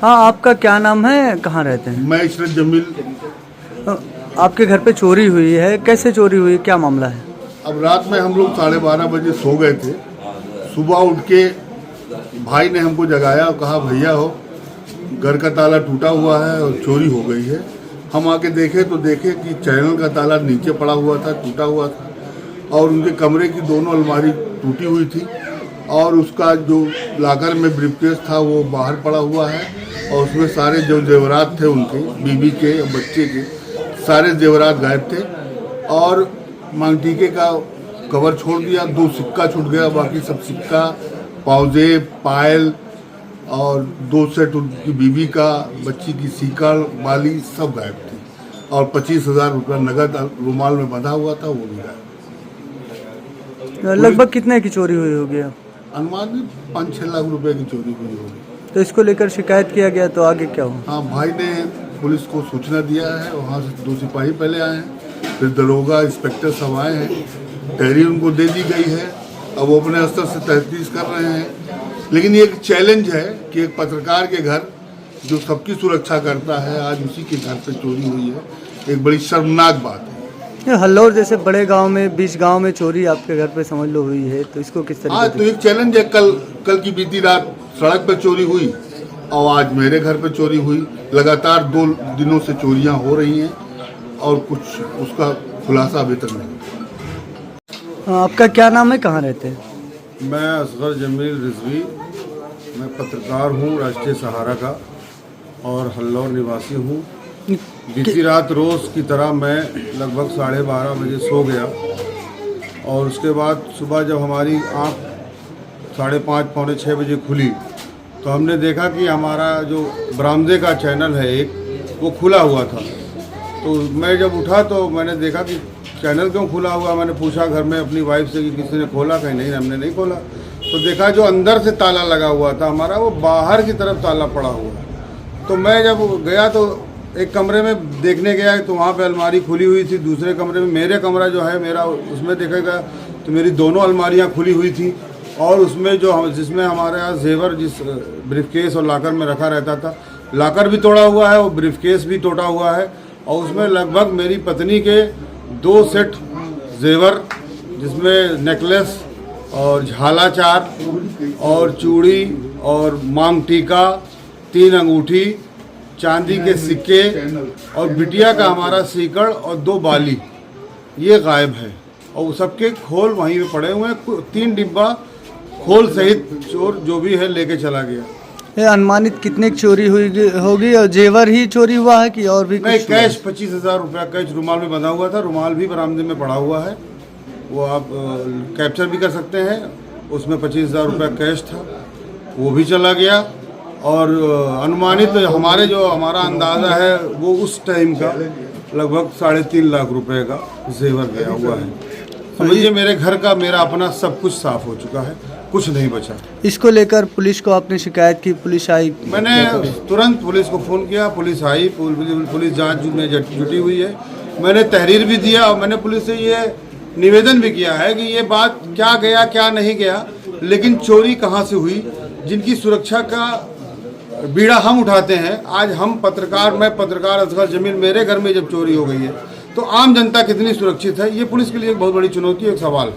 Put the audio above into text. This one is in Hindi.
हाँ, आपका क्या नाम है, कहाँ रहते हैं? मैं इशरत जमील। आपके घर पे चोरी हुई है, कैसे चोरी हुई, क्या मामला है? अब रात में हम लोग 12:30 बजे सो गए थे। सुबह उठ के भाई ने हमको जगाया और कहा भैया हो घर का ताला टूटा हुआ है और चोरी हो गई है। हम आके देखे तो देखे कि चैनल का ताला नीचे पड़ा हुआ था, टूटा हुआ था, और उनके कमरे की दोनों अलमारी टूटी हुई थी, और उसका जो लाकर में ब्रीफकेस था वो बाहर पड़ा हुआ है, और उसमें सारे जो जेवरात थे उनके, बीबी के और बच्चे के सारे जेवरात गायब थे। और मांगटीके का कवर छोड़ दिया, 2 सिक्का छूट गया, बाकी सब सिक्का, पाउजेब, पायल और 2 सेट उनकी बीबी का, बच्ची की सीकड़, बाली सब गायब थी, और 25,000 रुपया नगद रुमाल में बंधा हुआ था वो भी गायब। लगभग कितने की चोरी हुई होगी? अनुमान 5-6 लाख रुपए की चोरी हुई होगी। तो इसको लेकर शिकायत किया गया, तो आगे क्या हुआ? हाँ, भाई ने पुलिस को सूचना दिया है, वहाँ से 2 सिपाही पहले आए हैं, फिर दरोगा इंस्पेक्टर सब आए हैं, तहरीर उनको दे दी गई है। अब वो अपने स्तर से तहकीक कर रहे हैं। लेकिन ये एक चैलेंज है कि एक पत्रकार के घर जो सबकी सुरक्षा करता है, आज उसी के घर पे चोरी हुई है, एक बड़ी शर्मनाक बात है। ये हल्लौर जैसे बड़े गांव में, 20 गांव में चोरी आपके घर पे समझ लो हुई है, तो इसको किस हाँ, तरीके तो एक चैलेंज है। कल की बीती रात सड़क पर चोरी हुई और आज मेरे घर पे चोरी हुई। लगातार 2 दिनों से चोरियां हो रही हैं और कुछ उसका खुलासा अभी तक नहीं। आपका क्या नाम है, कहाँ रहते हैं? मैं असगर जमील रिजवी, मैं पत्रकार हूँ राष्ट्रीय सहारा का और हल्लौर निवासी हूँ। बीती रात रोज़ की तरह मैं लगभग 12:30 बजे सो गया, और उसके बाद सुबह जब हमारी आँख 5:30 पौने 6 बजे खुली तो हमने देखा कि हमारा जो बरामदे का चैनल है एक, वो खुला हुआ था। तो मैं जब उठा तो मैंने देखा कि चैनल क्यों खुला हुआ। मैंने पूछा घर में अपनी वाइफ से कि किसी ने खोला, कहीं नहीं, हमने नहीं खोला। तो देखा जो अंदर से ताला लगा हुआ था हमारा, वो बाहर की तरफ ताला पड़ा हुआ। तो मैं जब गया तो एक कमरे में देखने गया तो वहाँ पे अलमारी खुली हुई थी। दूसरे कमरे में, मेरे कमरा जो है मेरा, उसमें देखा गया तो मेरी दोनों अलमारियाँ खुली हुई थी, और उसमें जिसमें हमारे यहाँ जेवर, जिस ब्रीफकेस और लाकर में रखा रहता था, लाकर भी तोड़ा हुआ है और ब्रीफकेस भी टूटा हुआ है। और उसमें लगभग मेरी पत्नी के 2 सेट जेवर, जिसमें नेकलेस और झालाचार और चूड़ी और मांग टीका, 3 अंगूठी, चांदी के सिक्के और बिटिया का हमारा सीकड़ और 2 बाली, ये गायब है। और सबके खोल वहीं पे पड़े हुए हैं। 3 डिब्बा खोल सहित चोर जो भी है लेके चला गया। ये अनुमानित कितने की चोरी हुई होगी, और जेवर ही चोरी हुआ है कि और भी नहीं, कुछ? कैश 25,000 रुपया कैश रुमाल में बंधा हुआ था। रुमाल भी बरामदे में पड़ा हुआ है, वो आप कैप्चर भी कर सकते हैं। उसमें 25,000 रुपया कैश था, वो भी चला गया। और अनुमानित हमारा अंदाज़ा है वो उस टाइम का लगभग 3.5 लाख रुपए का जेवर गया हुआ है। समझिए मेरे घर का, मेरा अपना सब कुछ साफ हो चुका है, कुछ नहीं बचा। इसको लेकर पुलिस को आपने शिकायत की, पुलिस आई? मैंने तुरंत पुलिस को फ़ोन किया, पुलिस आई, पुलिस जांच में जुटी हुई है। मैंने तहरीर भी दिया और मैंने पुलिस से ये निवेदन भी किया है कि ये बात क्या गया क्या नहीं गया, लेकिन चोरी कहाँ से हुई, जिनकी सुरक्षा का बीड़ा हम उठाते हैं। आज हम पत्रकार, मैं पत्रकार असगर जमील, मेरे घर में जब चोरी हो गई है तो आम जनता कितनी सुरक्षित है, ये पुलिस के लिए एक बहुत बड़ी चुनौती, एक सवाल।